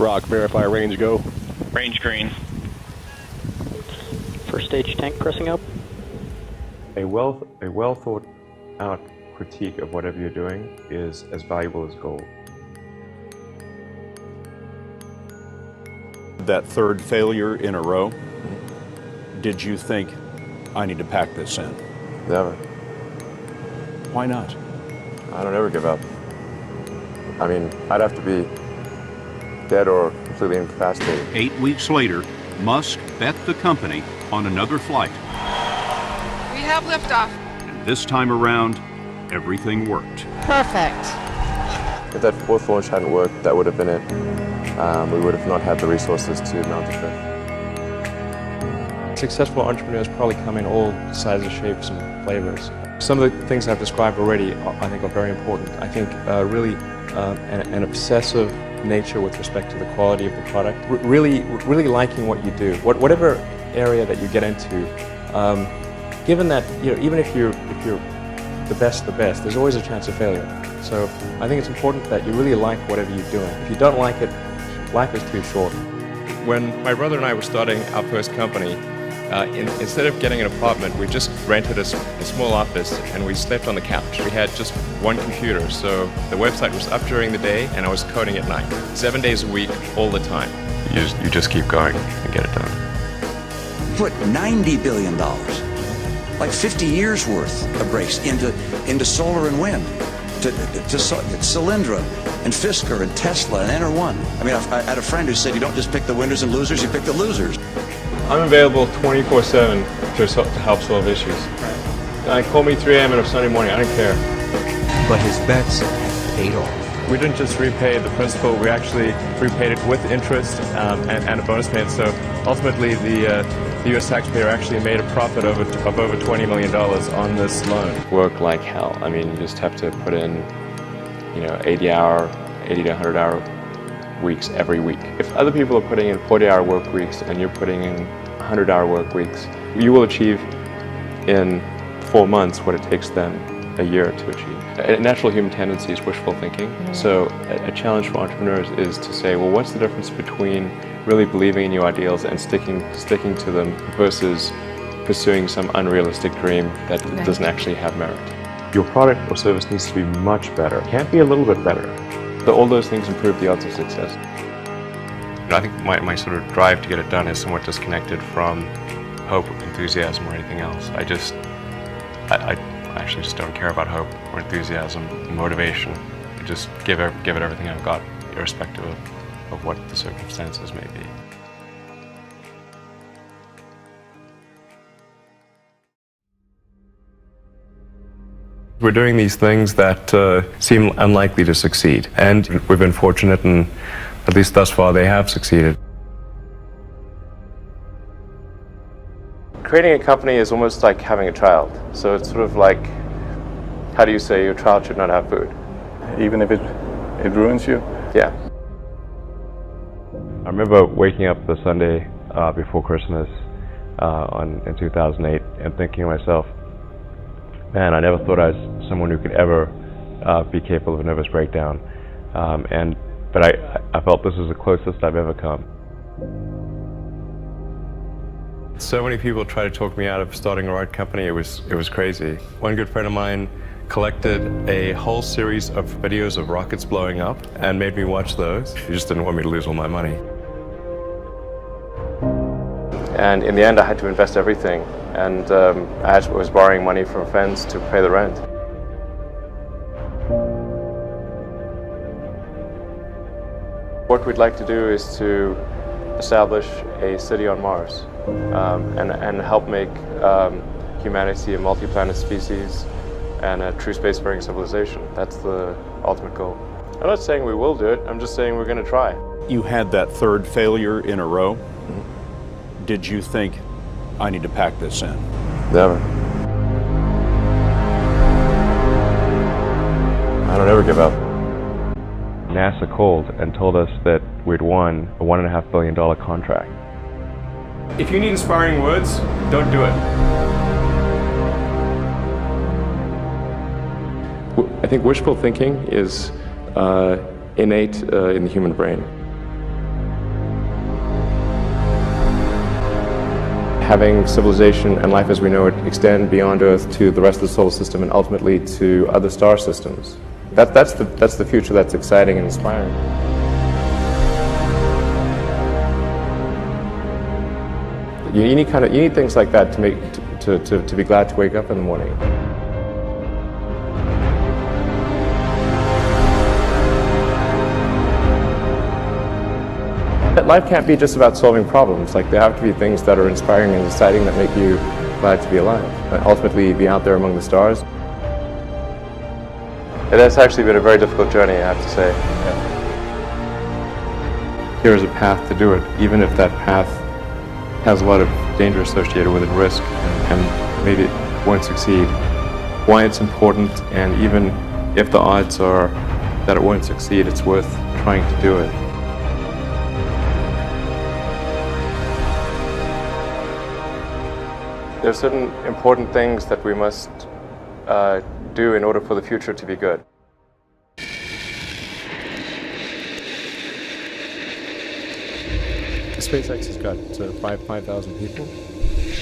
Rock, verify range, go. Range green. First stage tank pressing up. A well thought out critique of whatever you're doing is as valuable as gold. That third failure in a row, did you think, I need to pack this in? Never. Why not? I don't ever give up. I mean, I'd have to be dead or completely incapacitated. 8 weeks later, Musk bet the company on another flight. We have liftoff. And this time around, everything worked. Perfect. If that fourth launch hadn't worked, that would have been it. We would have not had the resources to mount the trip. Successful entrepreneurs probably come in all sizes, shapes, and flavors. Some of the things I've described already, I think, are very important. I think really an obsessive nature with respect to the quality of the product. Really liking what you do, whatever area that you get into. Given that, even if you're the best, there's always a chance of failure. So I think it's important that you really like whatever you're doing. If you don't like it, life is too short. When my brother and I were starting our first company, instead of getting an apartment, we just rented a small office and we slept on the couch. We had just one computer, so the website was up during the day and I was coding at night. 7 days a week, all the time. You just keep going and get it done. Put $90 billion, like 50 years worth of breaks into solar and wind, to Solyndra and Fisker and Tesla and Enter1. I mean, I had a friend who said you don't just pick the winners and losers, you pick the losers. I'm available 24/7 to help solve issues. Call me 3 a.m. on a Sunday morning, I don't care. But his bets paid off. We didn't just repay the principal, we actually repaid it with interest and a bonus payment. So ultimately, the U.S. taxpayer actually made a profit of over $20 million on this loan. Work like hell. I mean, you just have to put in, 80 to 100 hour weeks every week. If other people are putting in 40-hour work weeks and you're putting in 100-hour work weeks, you will achieve in 4 months what it takes them a year to achieve. A natural human tendency is wishful thinking. So a challenge for entrepreneurs is to say, well, what's the difference between really believing in your ideals and sticking to them versus pursuing some unrealistic dream that doesn't actually have merit? Your product or service needs to be much better. It can't be a little bit better. So all those things improve the odds of success. I think my sort of drive to get it done is somewhat disconnected from hope, enthusiasm, or anything else. I actually just don't care about hope or enthusiasm, motivation. I just give it everything I've got, irrespective of what the circumstances may be. We're doing these things that seem unlikely to succeed, and we've been fortunate, and at least thus far they have succeeded. Creating a company is almost like having a child. So it's sort of like, how do you say your child should not have food? Even if it ruins you? Yeah. I remember waking up the Sunday before Christmas in 2008 and thinking to myself, man, I never thought I was someone who could ever be capable of a nervous breakdown. But I felt this was the closest I've ever come. So many people tried to talk me out of starting a rocket company. It was crazy. One good friend of mine collected a whole series of videos of rockets blowing up and made me watch those. He just didn't want me to lose all my money. And in the end, I had to invest everything. And I was borrowing money from friends to pay the rent. What we'd like to do is to establish a city on Mars and help make humanity a multi-planet species and a true spacefaring civilization. That's the ultimate goal. I'm not saying we will do it, I'm just saying we're going to try. You had that third failure in a row. Did you think, I need to pack this in? Never. I don't ever give up. NASA called and told us that we'd won a $1.5 billion contract. If you need inspiring words, don't do it. I think wishful thinking is innate in the human brain. having civilization and life as we know it extend beyond Earth to the rest of the solar system and ultimately to other star systems. That's the future that's exciting and inspiring. You need things like that to make to be glad to wake up in the morning. Life can't be just about solving problems. Like, there have to be things that are inspiring and exciting that make you glad to be alive. Ultimately, be out there among the stars. It has actually been a very difficult journey, I have to say. Yeah. Here is a path to do it, even if that path has a lot of danger associated with it, risk, and maybe it won't succeed. Why it's important, and even if the odds are that it won't succeed, it's worth trying to do it. There are certain important things that we must do in order for the future to be good. SpaceX has got 5,000 people,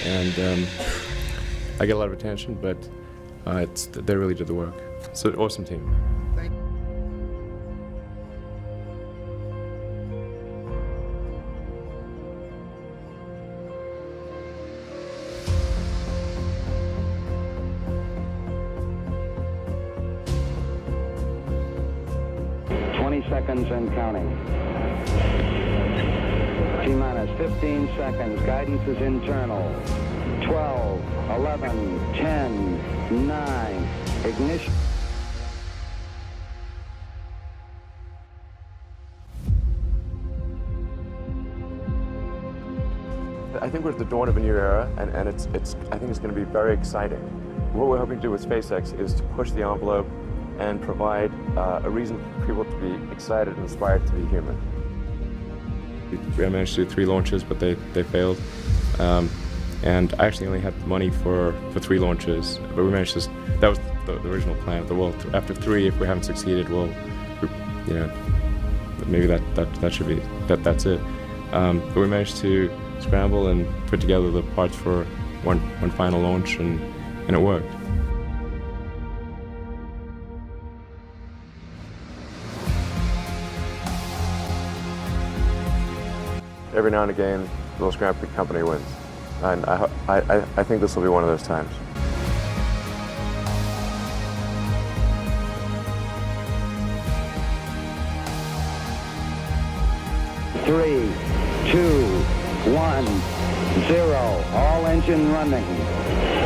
and I get a lot of attention, but they really did the work. It's an awesome team. Thank you. Seconds and counting. T-minus 15 seconds. Guidance is internal. 12, 11, 10, 9. Ignition. I think we're at the dawn of a new era, and I think it's going to be very exciting. What we're hoping to do with SpaceX is to push the envelope and provide a reason for people to be excited and inspired to be human. We managed to do 3 launches, but they failed. And I actually only had the money for 3 launches, but we managed to. That was the original plan. Well, after 3, if we haven't succeeded, well, maybe that should be that's it. But we managed to scramble and put together the parts for one final launch, and it worked. Every now and again, the little scrappy company wins, and I think this will be one of those times. Three, 2, 1, 0. All engine running.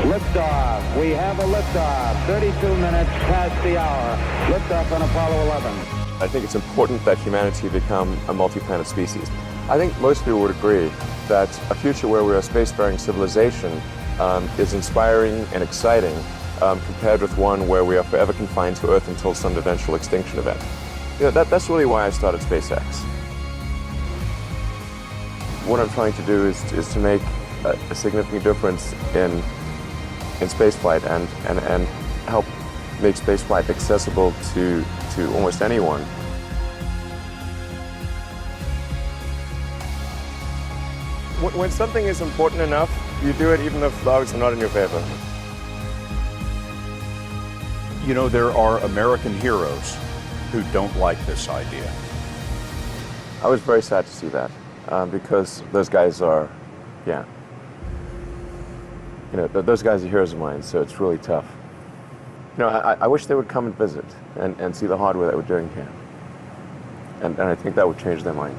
Liftoff. We have a liftoff. 32 minutes past the hour. Liftoff on Apollo 11. I think it's important that humanity become a multi-planet species. I think most people would agree that a future where we're a spacefaring civilization is inspiring and exciting compared with one where we are forever confined to Earth until some eventual extinction event. That's really why I started SpaceX. What I'm trying to do is to make a significant difference in spaceflight and help make spaceflight accessible to almost anyone. When something is important enough, you do it even if the odds are not in your favor. You know, there are American heroes who don't like this idea. I was very sad to see that because those guys are, those guys are heroes of mine, so it's really tough. I wish they would come and visit and see the hardware that we're doing here. And I think that would change their mind.